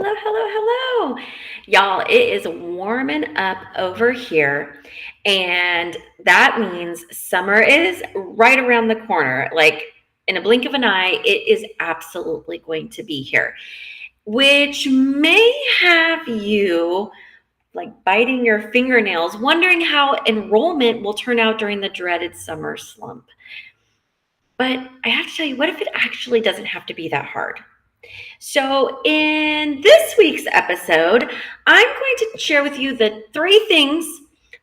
hello, hello, hello. Y'all, it is warming up over here. And that means summer is right around the corner. Like in a blink of an eye, it is absolutely going to be here, which may have you like biting your fingernails, wondering how enrollment will turn out during the dreaded summer slump. But I have to tell you, what if it actually doesn't have to be that hard? So, in this week's episode, I'm going to share with you the 3 things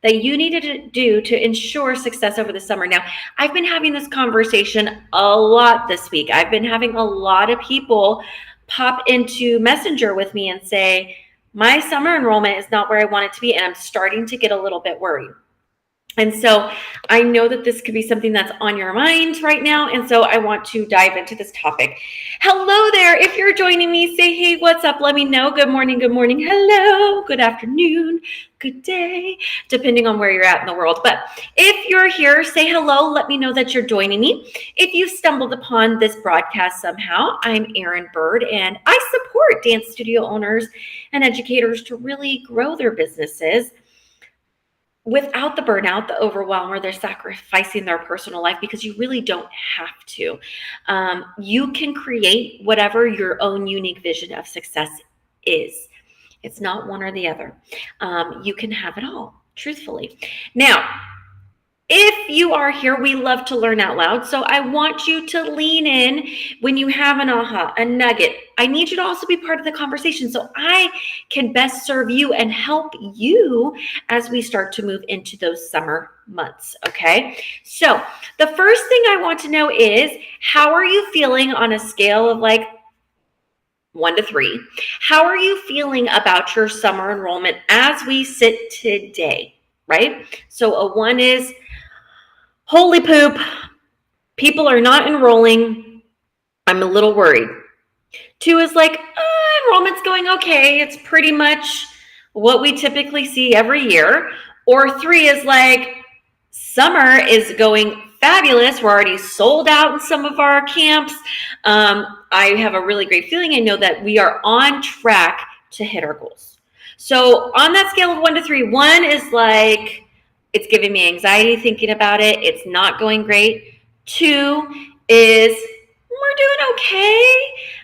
that you need to do to ensure success over the summer. Now, I've been having this conversation a lot this week. I've been having a lot of people pop into Messenger with me and say, my summer enrollment is not where I want it to be, and I'm starting to get a little bit worried. And so I know that this could be something that's on your mind right now. And so I want to dive into this topic. Hello there. If you're joining me, say, hey, what's up? Let me know. Good morning. Good morning. Hello. Good afternoon. Good day, depending on where you're at in the world. But if you're here, say hello. Let me know that you're joining me. If you stumbled upon this broadcast somehow, I'm Erin Bird, and I support dance studio owners and educators to really grow their businesses without the burnout, the overwhelm, or they're sacrificing their personal life, because you really don't have to. You can create whatever your own unique vision of success is. It's not one or the other. You can have it all, truthfully. Now, if you are here, we love to learn out loud. So I want you to lean in when you have an aha, a nugget. I need you to also be part of the conversation so I can best serve you and help you as we start to move into those summer months. Okay. So the first thing I want to know is, how are you feeling on a scale of like 1 to 3? How are you feeling about your summer enrollment as we sit today? Right. So a 1 is, holy poop, people are not enrolling. I'm a little worried. 2 is like, enrollment's going okay. It's pretty much what we typically see every year. Or 3 is like, summer is going fabulous. We're already sold out in some of our camps. I have a really great feeling. I know that we are on track to hit our goals. So on that scale of 1 to 3, 1 is like, it's giving me anxiety thinking about it. It's not going great. 2 is, we're doing okay.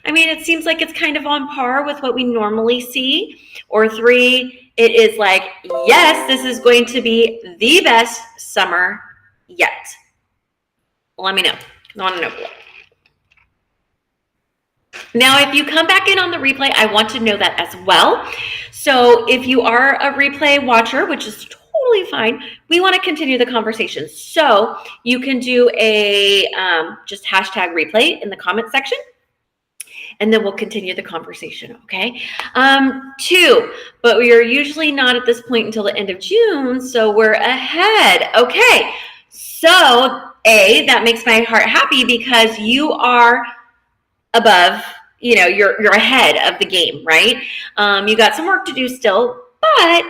I mean, it seems like it's kind of on par with what we normally see. Or 3, it is like, yes, this is going to be the best summer yet. Let me know. I want to know. Now, if you come back in on the replay, I want to know that as well. So if you are a replay watcher, which is totally fine, we want to continue the conversation. So you can do a just hashtag replay in the comment section, and then we'll continue the conversation, okay? 2, but we are usually not at this point until the end of June, so we're ahead. Okay, so A, that makes my heart happy because you are above, you're ahead of the game, right? You got some work to do still, but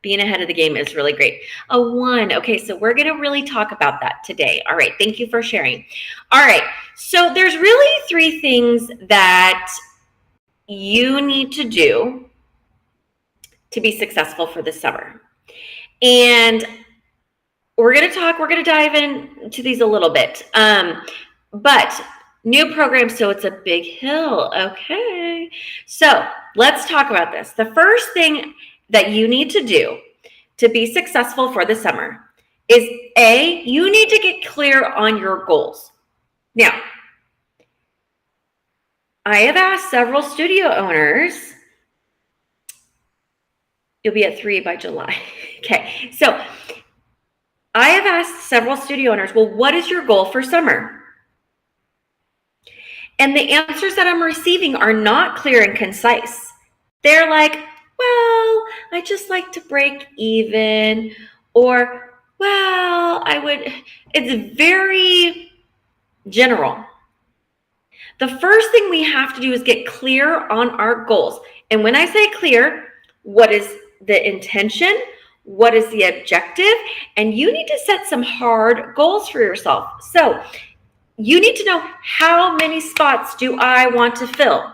being ahead of the game is really great. A 1. Okay, so we're going to really talk about that today. All right, thank you for sharing. All right, so there's really 3 things that you need to do to be successful for this summer. And we're going to dive into these a little bit. But new program, so it's a big hill. Okay, so let's talk about this. The first thing that you need to do to be successful for the summer is A, you need to get clear on your goals. Now, I have asked several studio owners, you'll be at 3 by July. Okay, so I have asked several studio owners, well, what is your goal for summer? And the answers that I'm receiving are not clear and concise. They're like, well, I just like to break even, or, well, it's very general. The first thing we have to do is get clear on our goals. And when I say clear, what is the intention? What is the objective? And you need to set some hard goals for yourself. So you need to know, how many spots do I want to fill?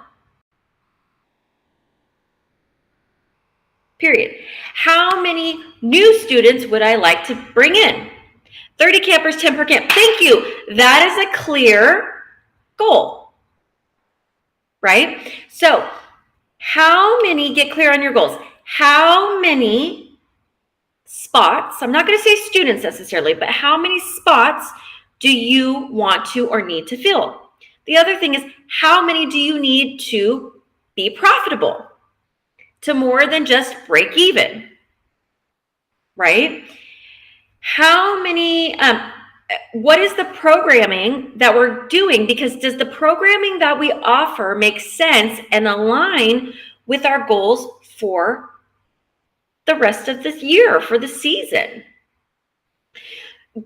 period. How many new students would I like to bring in? 30 campers, 10 per camp. Thank you. That is a clear goal, right? So how many, get clear on your goals. How many spots, I'm not going to say students necessarily, but how many spots do you want to or need to fill? The other thing is, how many do you need to be profitable, to more than just break even, right? How many, what is the programming that we're doing? Because does the programming that we offer make sense and align with our goals for the rest of this year, for the season?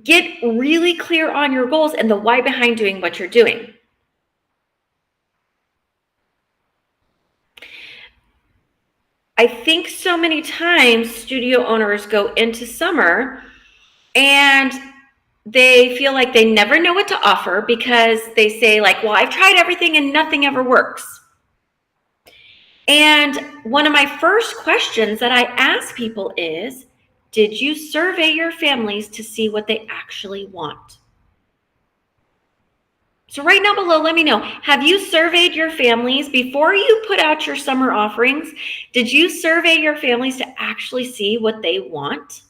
Get really clear on your goals and the why behind doing what you're doing. I think so many times studio owners go into summer and they feel like they never know what to offer because they say like, well, I've tried everything and nothing ever works. And one of my first questions that I ask people is, did you survey your families to see what they actually want? So right now below, let me know, have you surveyed your families before you put out your summer offerings? Did you survey your families to actually see what they want?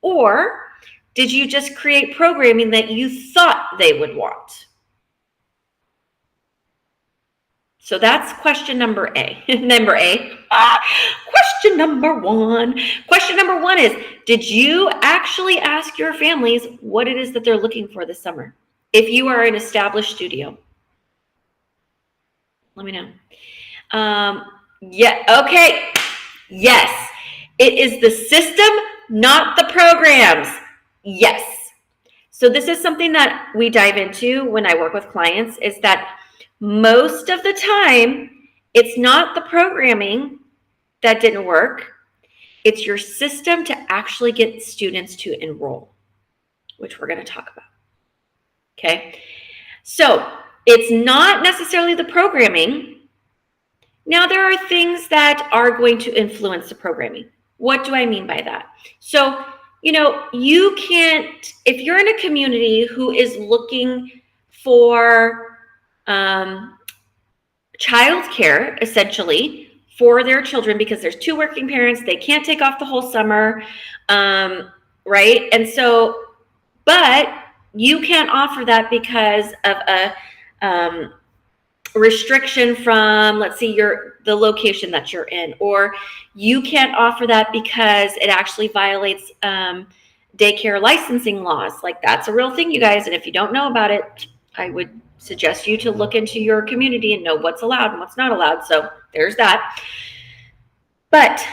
Or did you just create programming that you thought they would want? So that's question number A. Question number one. Question number one is, did you actually ask your families what it is that they're looking for this summer? If you are an established studio, let me know. Yeah, okay. Yes, it is the system, not the programs. Yes. So this is something that we dive into when I work with clients, is that most of the time, it's not the programming that didn't work. It's your system to actually get students to enroll, which we're going to talk about. Okay. So it's not necessarily the programming. Now, there are things that are going to influence the programming. What do I mean by that? So, you can't, if you're in a community who is looking for childcare, essentially, for their children, because there's two working parents, they can't take off the whole summer, right? And so, but you can't offer that because of a restriction from, let's see, the location that you're in, or you can't offer that because it actually violates daycare licensing laws. Like, that's a real thing, you guys. And if you don't know about it, I would suggest you to look into your community and know what's allowed and what's not allowed. So there's that. But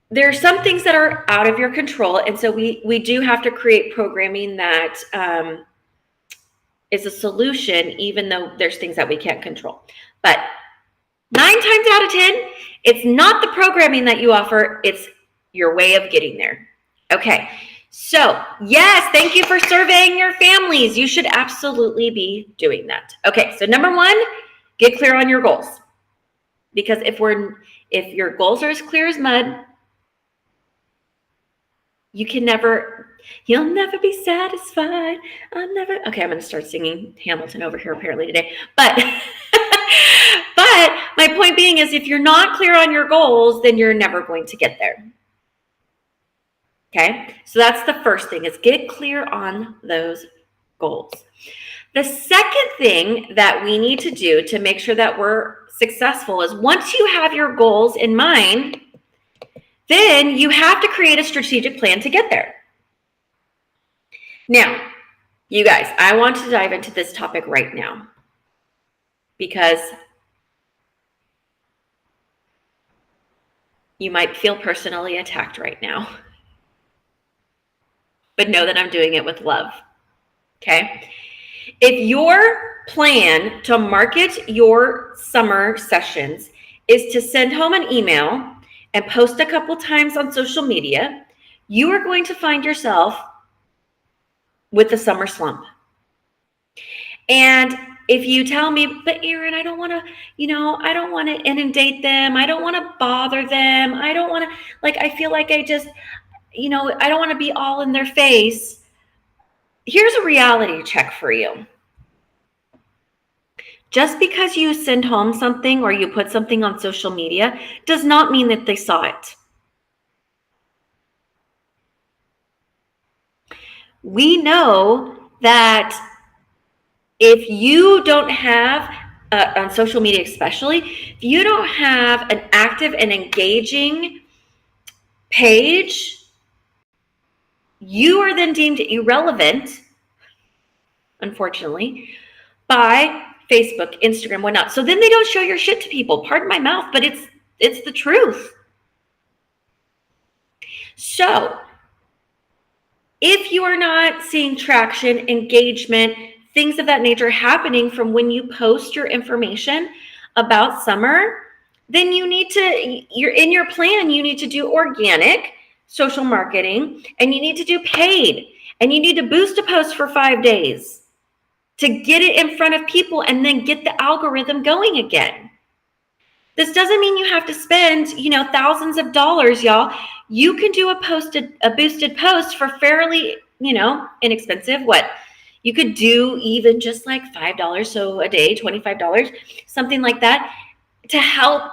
there are some things that are out of your control. And so we do have to create programming that is a solution, even though there's things that we can't control. But 9 times out of 10, it's not the programming that you offer, it's your way of getting there. Okay, so yes, thank you for surveying your families. You should absolutely be doing that. Okay, so number 1, get clear on your goals. Because if your goals are as clear as mud, you'll never be satisfied. Okay, I'm going to start singing Hamilton over here apparently today. But my point being is, if you're not clear on your goals, then you're never going to get there. Okay, so that's the first thing, is get clear on those goals. The second thing that we need to do to make sure that we're successful is, once you have your goals in mind, then you have to create a strategic plan to get there. Now, you guys, I want to dive into this topic right now because you might feel personally attacked right now. But know that I'm doing it with love. Okay? If your plan to market your summer sessions is to send home an email and post a couple times on social media, you are going to find yourself with the summer slump. And if you tell me, but Erin, I don't want to, I don't want to inundate them. I don't want to bother them. I don't want to, like, I feel like I just, I don't want to be all in their face. Here's a reality check for you. Just because you send home something or you put something on social media does not mean that they saw it. We know that if you don't have, on social media especially, if you don't have an active and engaging page, you are then deemed irrelevant, unfortunately, by Facebook, Instagram, whatnot. So then they don't show your shit to people. Pardon my mouth, but it's the truth. So if you are not seeing traction, engagement, things of that nature happening from when you post your information about summer, then you're in your plan, you need to do organic social marketing, and you need to do paid, and you need to boost a post for 5 days to get it in front of people and then get the algorithm going again. This doesn't mean you have to spend, thousands of dollars, y'all. You can do a boosted post for fairly, inexpensive. What? You could do even just like $5 so a day, $25, something like that, to help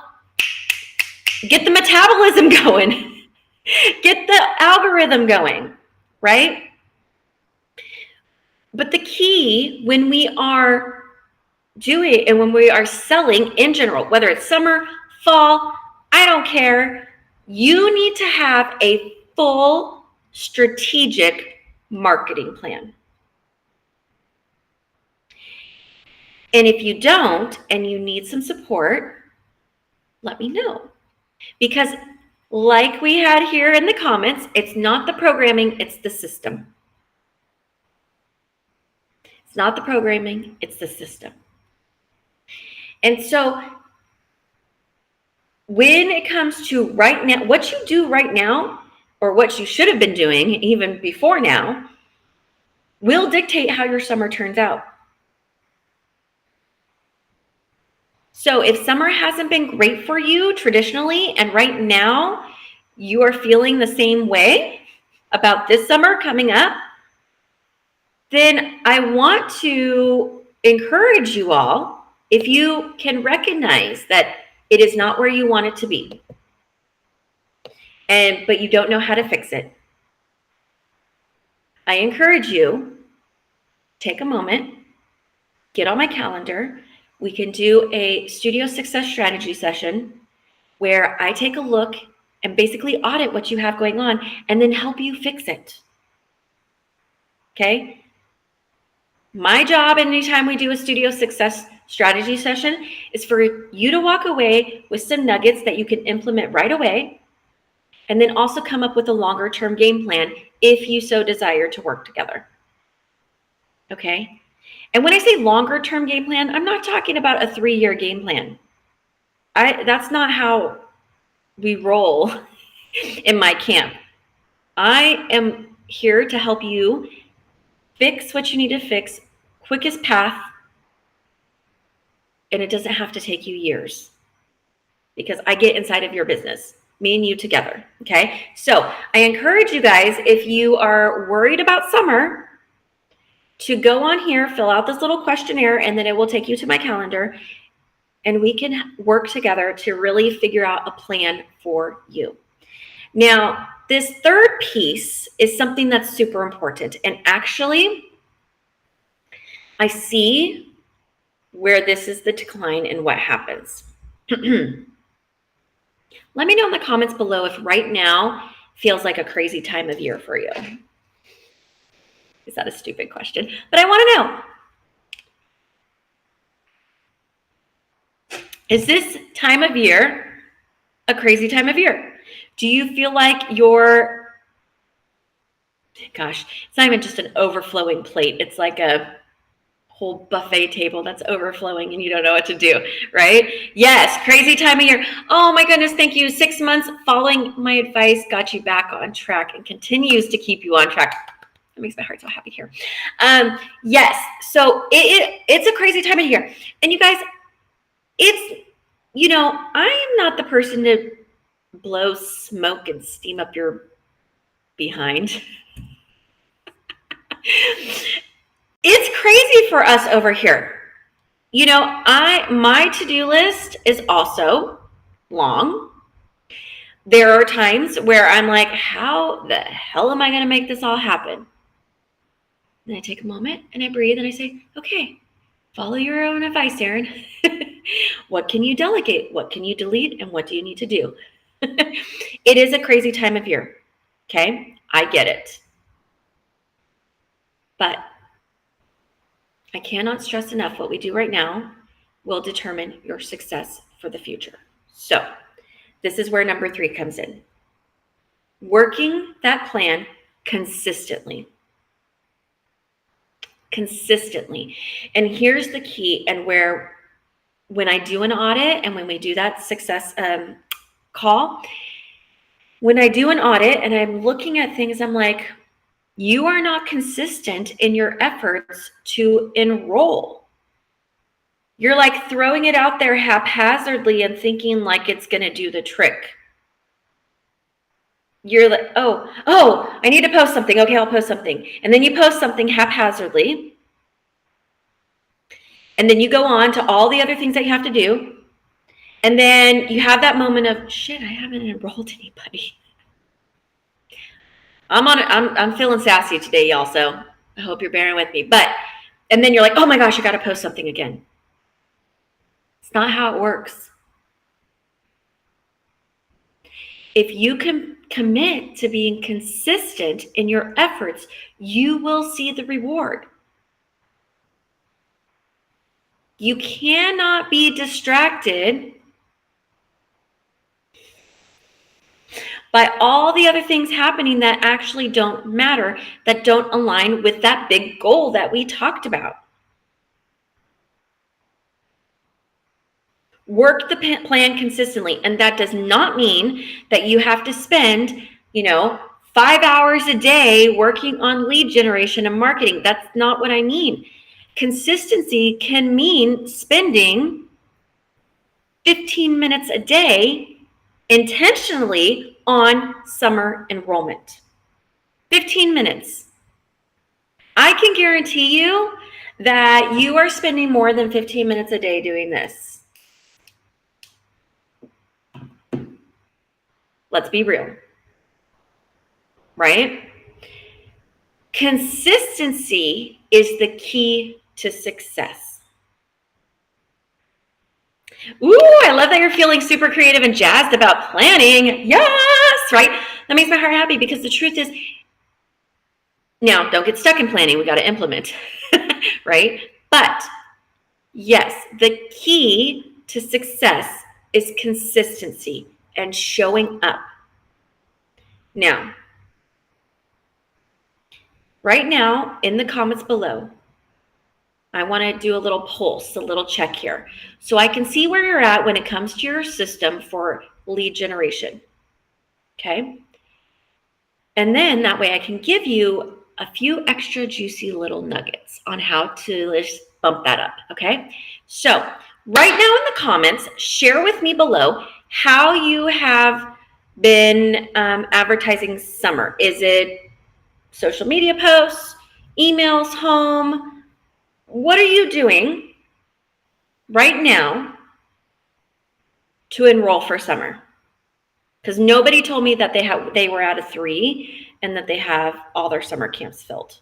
get the metabolism going, get the algorithm going, right? But the key when we are doing and when we are selling in general, whether it's summer, fall, I don't care, you need to have a full strategic marketing plan. And if you don't and you need some support, let me know. Because like we had here in the comments, it's not the programming, it's the system. It's not the programming, it's the system. And so when it comes to right now, what you do right now, or what you should have been doing even before now, will dictate how your summer turns out. So if summer hasn't been great for you traditionally, and right now you are feeling the same way about this summer coming up, then I want to encourage you all, if you can recognize that it is not where you want it to be, but you don't know how to fix it, I encourage you, take a moment, get on my calendar. We can do a studio success strategy session where I take a look and basically audit what you have going on and then help you fix it. Okay? My job anytime we do a studio success strategy session is for you to walk away with some nuggets that you can implement right away, and then also come up with a longer term game plan if you so desire to work together. Okay? And when I say longer term game plan, I'm not talking about a 3-year game plan. That's not how we roll in my camp. I am here to help you fix what you need to fix, quickest path, and it doesn't have to take you years because I get inside of your business, me and you together, okay? So I encourage you guys, if you are worried about summer, to go on here, fill out this little questionnaire, and then it will take you to my calendar, and we can work together to really figure out a plan for you. Now, this third piece is something that's super important, and actually, I see where this is the decline in what happens. Let me know in the comments below if right now feels like a crazy time of year for you. Is that a stupid question? But I want to know. Is this time of year a crazy time of year? Do you feel like gosh, it's not even just an overflowing plate. It's like a whole buffet table that's overflowing and you don't know what to do, right? Yes, crazy time of year. Oh my goodness, thank you. 6 months following my advice got you back on track and continues to keep you on track. That makes my heart so happy here. Yes, so it's a crazy time of year. And you guys, it's, I am not the person to blow smoke and steam up your behind. It's crazy for us over here. My to-do list is also long. There are times where I'm like, how the hell am I going to make this all happen? Then I take a moment and I breathe and I say, okay, follow your own advice, Erin. What can you delegate? What can you delete? And what do you need to do? It is a crazy time of year. Okay, I get it. But I cannot stress enough what we do right now will determine your success for the future. So this is where number 3 comes in. Working that plan consistently. Consistently. And here's the key, and where when I do an audit and when we do that success call, when I do an audit and I'm looking at things, I'm like, you are not consistent in your efforts to enroll. You're like throwing it out there haphazardly and thinking like it's going to do the trick. You're like, oh, I need to post something. Okay, I'll post something. And then you post something haphazardly. And then you go on to all the other things that you have to do. And then you have that moment of, shit, I haven't enrolled anybody. I'm feeling sassy today, y'all, so I hope you're bearing with me. And then you're like, oh my gosh, I got to post something again. It's not how it works. If you can commit to being consistent in your efforts, you will see the reward. You cannot be distracted by all the other things happening that actually don't matter, that don't align with that big goal that we talked about. Work the plan consistently. And that does not mean that you have to spend, 5 hours a day working on lead generation and marketing. That's not what I mean. Consistency can mean spending 15 minutes a day intentionally on summer enrollment. 15 minutes. I can guarantee you that you are spending more than 15 minutes a day doing this. Let's be real. Right? Consistency is the key to success. Ooh, I love that you're feeling super creative and jazzed about planning. Yes, right? That makes my heart happy, because the truth is, now don't get stuck in planning. We got to implement, right? But yes, the key to success is consistency and showing up. Now, right now, in the comments below, I want to do a little pulse, a little check here, so I can see where you're at when it comes to your system for lead generation. Okay? And then that way I can give you a few extra juicy little nuggets on how to just bump that up. Okay? So right now in the comments, share with me below how you have been advertising summer. Is it social media posts, emails, home? What are you doing right now to enroll for summer? Because nobody told me that they were at a 3 and that they have all their summer camps filled.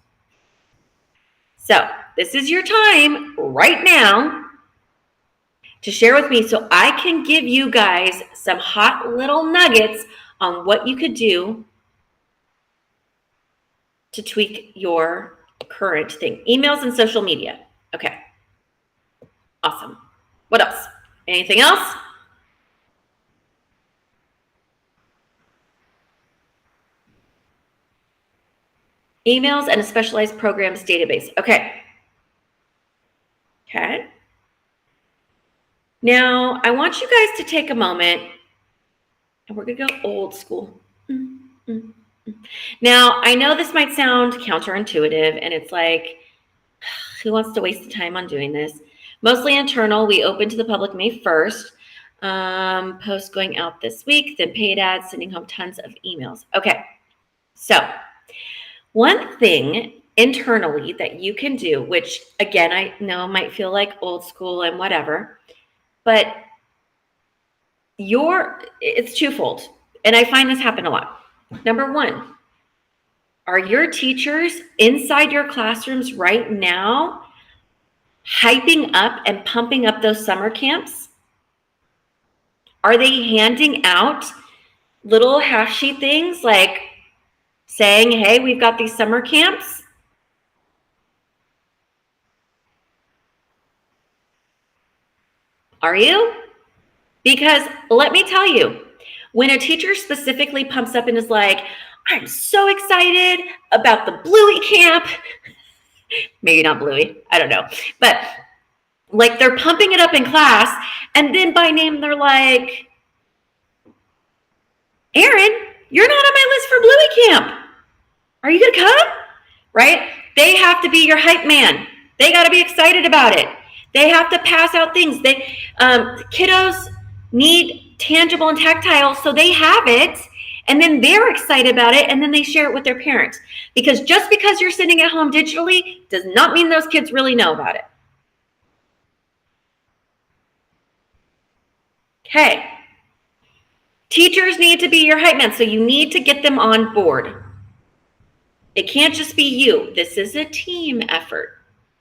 So this is your time right now to share with me, so I can give you guys some hot little nuggets on what you could do to tweak your current thing. Emails and social media. Okay. Awesome. What else? Anything else? Emails and a specialized programs database. Okay. Okay. Now, I want you guys to take a moment, and we're going to go old school. Now, I know this might sound counterintuitive, and it's like, who wants to waste the time on doing this? Mostly internal. We open to the public May 1st. Post going out this week, then paid ads, sending home tons of emails. Okay, so one thing internally that you can do, which again, I know might feel like old school and whatever, but it's twofold. And I find this happen a lot. Number one, are your teachers inside your classrooms right now hyping up and pumping up those summer camps? Are they handing out little half sheet things like saying, hey, we've got these summer camps? Are you? Because let me tell you, when a teacher specifically pumps up and is like, I'm so excited about the Bluey camp, maybe not Bluey, I don't know, but like they're pumping it up in class, and then by name they're like, Aaron, you're not on my list for Bluey camp. Are you gonna come? Right? They have to be your hype man. They got to be excited about it. They have to pass out things. Kiddos need tangible and tactile, so they have it, and then they're excited about it, and then they share it with their parents. Because just because you're sitting at home digitally does not mean those kids really know about it. Okay. Teachers need to be your hype man, so you need to get them on board. It can't just be you. This is a team effort,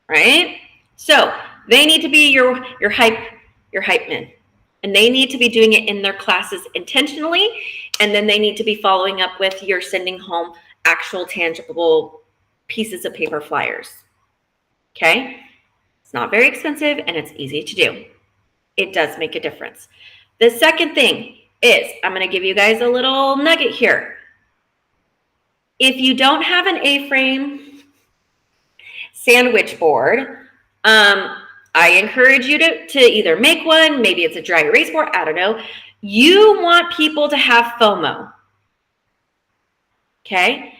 right? So they need to be your hype men. And they need to be doing it in their classes intentionally. And then they need to be following up with your sending home actual tangible pieces of paper flyers. Okay? It's not very expensive and it's easy to do. It does make a difference. The second thing is, I'm going to give you guys a little nugget here. If you don't have an A-frame sandwich board, I encourage you to either make one, maybe it's a dry erase board, I don't know. You want people to have FOMO, okay?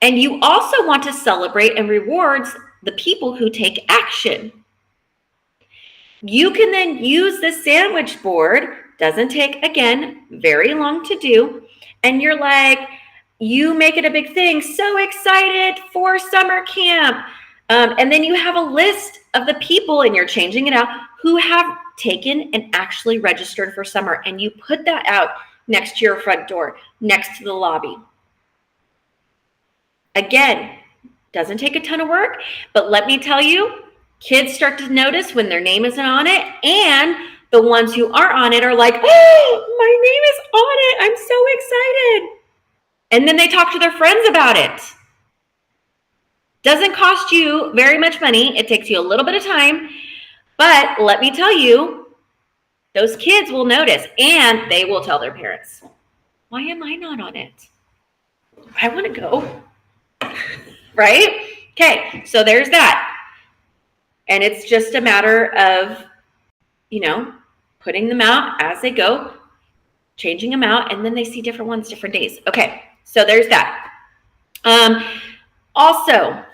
And you also want to celebrate and reward the people who take action. You can then use the sandwich board, doesn't take, again, very long to do, and you're like, you make it a big thing, so excited for summer camp. And then you have a list of the people, and you're changing it out, who have taken and actually registered for summer. And you put that out next to your front door, next to the lobby. Again, doesn't take a ton of work, but let me tell you, kids start to notice when their name isn't on it, and the ones who are on it are like, oh, my name is on it. I'm so excited. And then they talk to their friends about it. Doesn't cost you very much money. It takes you a little bit of time. But let me tell you, those kids will notice and they will tell their parents, why am I not on it? I want to go. Right? Okay, so there's that. And it's just a matter of, putting them out as they go, changing them out, and then they see different ones, different days. Okay, so there's that. Also,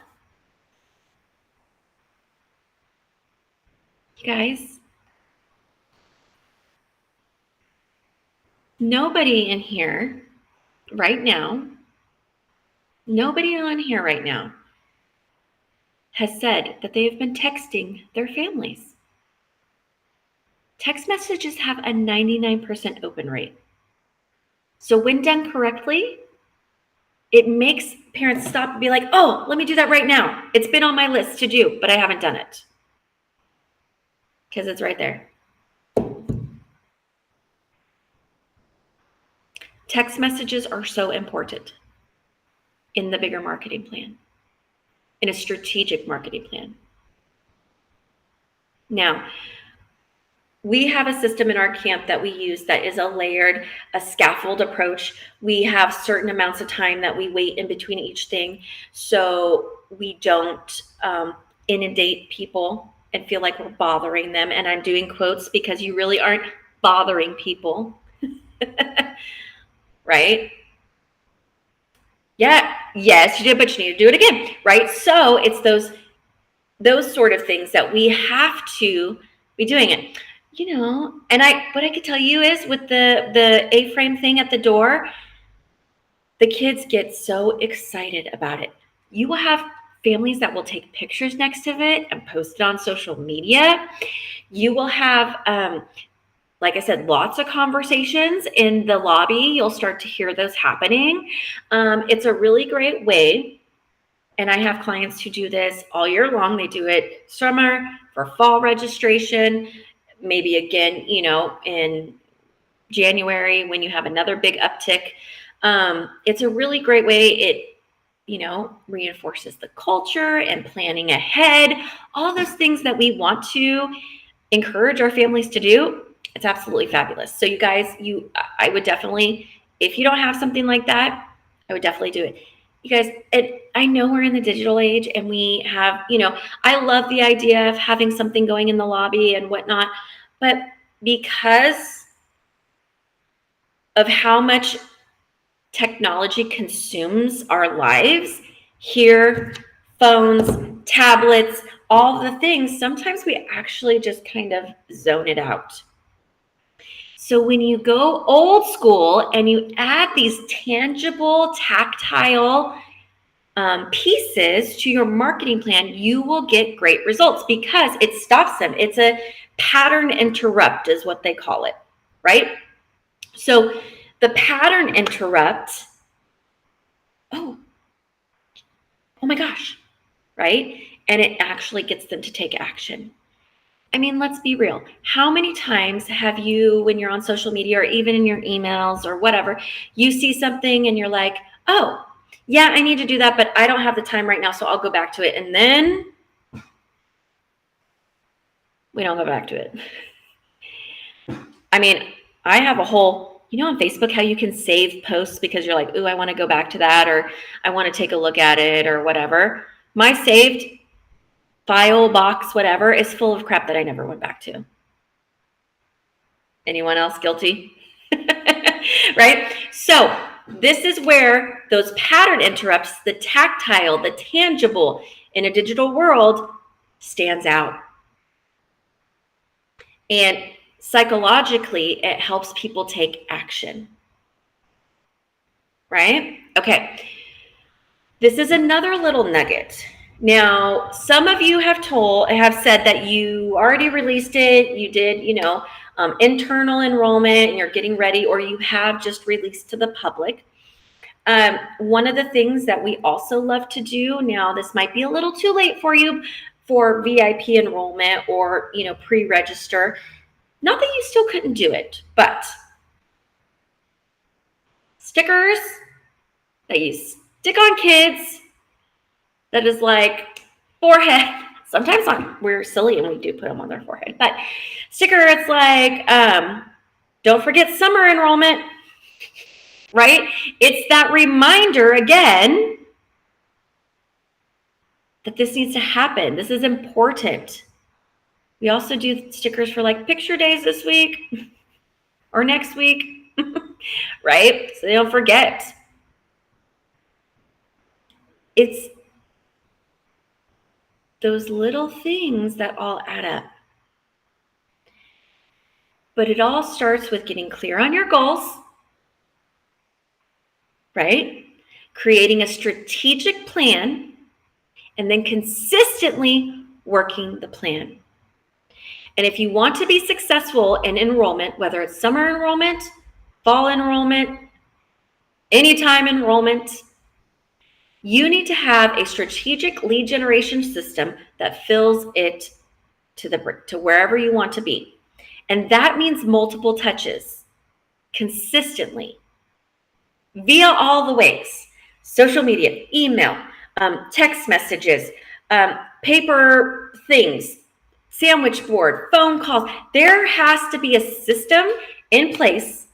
you guys, nobody on here right now has said that they have been texting their families. Text messages have a 99% open rate. So when done correctly, it makes parents stop and be like, oh, let me do that right now. It's been on my list to do, but I haven't done it. Because it's right there. Text messages are so important in the bigger marketing plan, in a strategic marketing plan. Now, we have a system in our camp that we use that is a scaffold approach. We have certain amounts of time that we wait in between each thing, so we don't inundate people and feel like we're bothering them. And I'm doing quotes because you really aren't bothering people, right? Yeah, yes, you did, but you need to do it again, right? So it's those sort of things that we have to be doing it. And what I could tell you is with the A-frame thing at the door, the kids get so excited about it. You will have families that will take pictures next to it and post it on social media. You will have like I said, lots of conversations in the lobby. You'll start to hear those happening. It's a really great way. And I have clients who do this all year long. They do it summer for fall registration, maybe again, in January when you have another big uptick. It's a really great way. It, reinforces the culture and planning ahead, all those things that we want to encourage our families to do. It's absolutely fabulous. So you guys, I would definitely, if you don't have something like that, I would definitely do it. You guys, I know we're in the digital age and we have, I love the idea of having something going in the lobby and whatnot, but because of how much technology consumes our lives here, phones, tablets, all the things, sometimes we actually just kind of zone it out. So when you go old school and you add these tangible, tactile pieces to your marketing plan, you will get great results because it stops them. It's a pattern interrupt is what they call it, right? So the pattern interrupt, oh my gosh, right? And it actually gets them to take action. I mean, let's be real. How many times have you, when you're on social media or even in your emails or whatever, you see something and you're like, oh, yeah, I need to do that, but I don't have the time right now, so I'll go back to it. And then we don't go back to it. I mean, I have a whole, on Facebook, how you can save posts because you're like, ooh, I want to go back to that, or I want to take a look at it or whatever. My saved file box, whatever, is full of crap that I never went back to. Anyone else guilty? Right? So this is where those pattern interrupts, the tactile, the tangible in a digital world stands out. And psychologically, it helps people take action. Right? Okay. This is another little nugget. Now, some of you have said that you already released it. You did, internal enrollment and you're getting ready, or you have just released to the public. One of the things that we also love to do now, this might be a little too late for you for VIP enrollment or, pre-register. Not that you still couldn't do it, but stickers that you stick on kids that is like forehead. Sometimes we're silly and we do put them on their forehead, but sticker, it's like, don't forget summer enrollment, right? It's that reminder again that this needs to happen. This is important. We also do stickers for like picture days this week or next week, right? So they don't forget. It's those little things that all add up. But it all starts with getting clear on your goals, right? Creating a strategic plan, and then consistently working the plan. And if you want to be successful in enrollment, whether it's summer enrollment, fall enrollment, anytime enrollment, you need to have a strategic lead generation system that fills it to wherever you want to be. And that means multiple touches consistently via all the ways: social media, email, text messages, paper things, sandwich board, phone calls. There has to be a system in place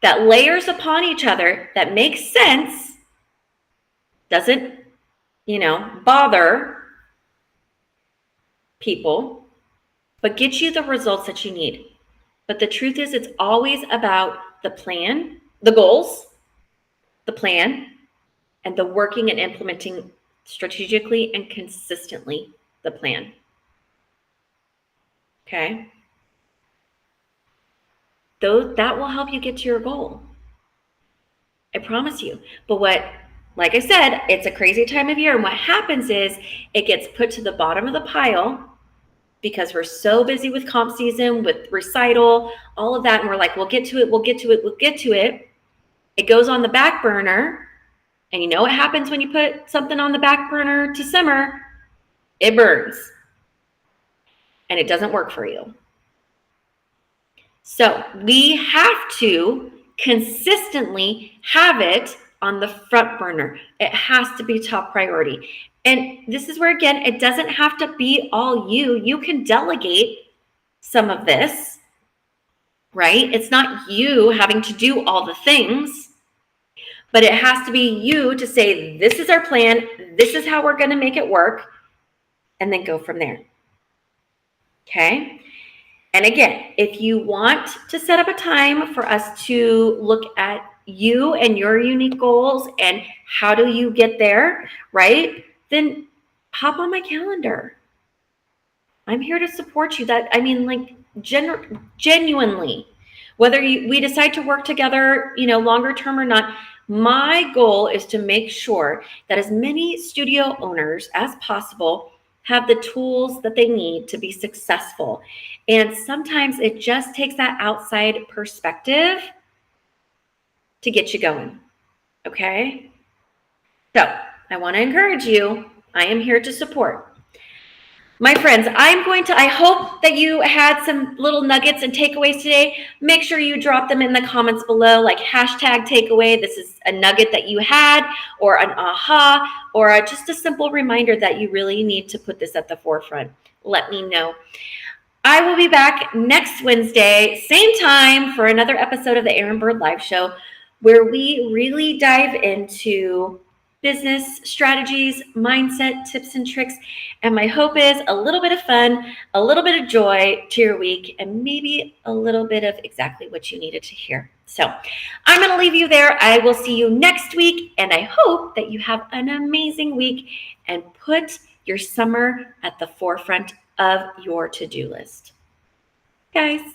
that layers upon each other, that makes sense, doesn't, bother people, but gets you the results that you need. But the truth is, it's always about the plan, the goals, the plan, and the working and implementing strategically and consistently the plan. Okay? That will help you get to your goal. I promise you. But like I said, it's a crazy time of year. And what happens is it gets put to the bottom of the pile because we're so busy with comp season, with recital, all of that. And we're like, we'll get to it, we'll get to it, we'll get to it. It goes on the back burner. And you know what happens when you put something on the back burner to simmer? It burns. And it doesn't work for you. So we have to consistently have it on the front burner. It has to be top priority. And this is where, again, it doesn't have to be all you. You can delegate some of this, right? It's not you having to do all the things, but it has to be you to say, this is our plan. This is how we're going to make it work. And then go from there. Okay? And again, if you want to set up a time for us to look at you and your unique goals and how do you get there, right? Then hop on my calendar. I'm here to support you. Genuinely, whether we decide to work together, longer term or not, my goal is to make sure that as many studio owners as possible have the tools that they need to be successful. And sometimes it just takes that outside perspective to get you going. Okay? So I want to encourage you. I am here to support. My friends, I hope that you had some little nuggets and takeaways today. Make sure you drop them in the comments below, like #takeaway. This is a nugget that you had, or an aha, or just a simple reminder that you really need to put this at the forefront. Let me know. I will be back next Wednesday, same time, for another episode of the Erin Bird Live Show, where we really dive into business strategies, mindset, tips, and tricks. And my hope is a little bit of fun, a little bit of joy to your week, and maybe a little bit of exactly what you needed to hear. So I'm going to leave you there. I will see you next week, and I hope that you have an amazing week and put your summer at the forefront of your to-do list. Guys.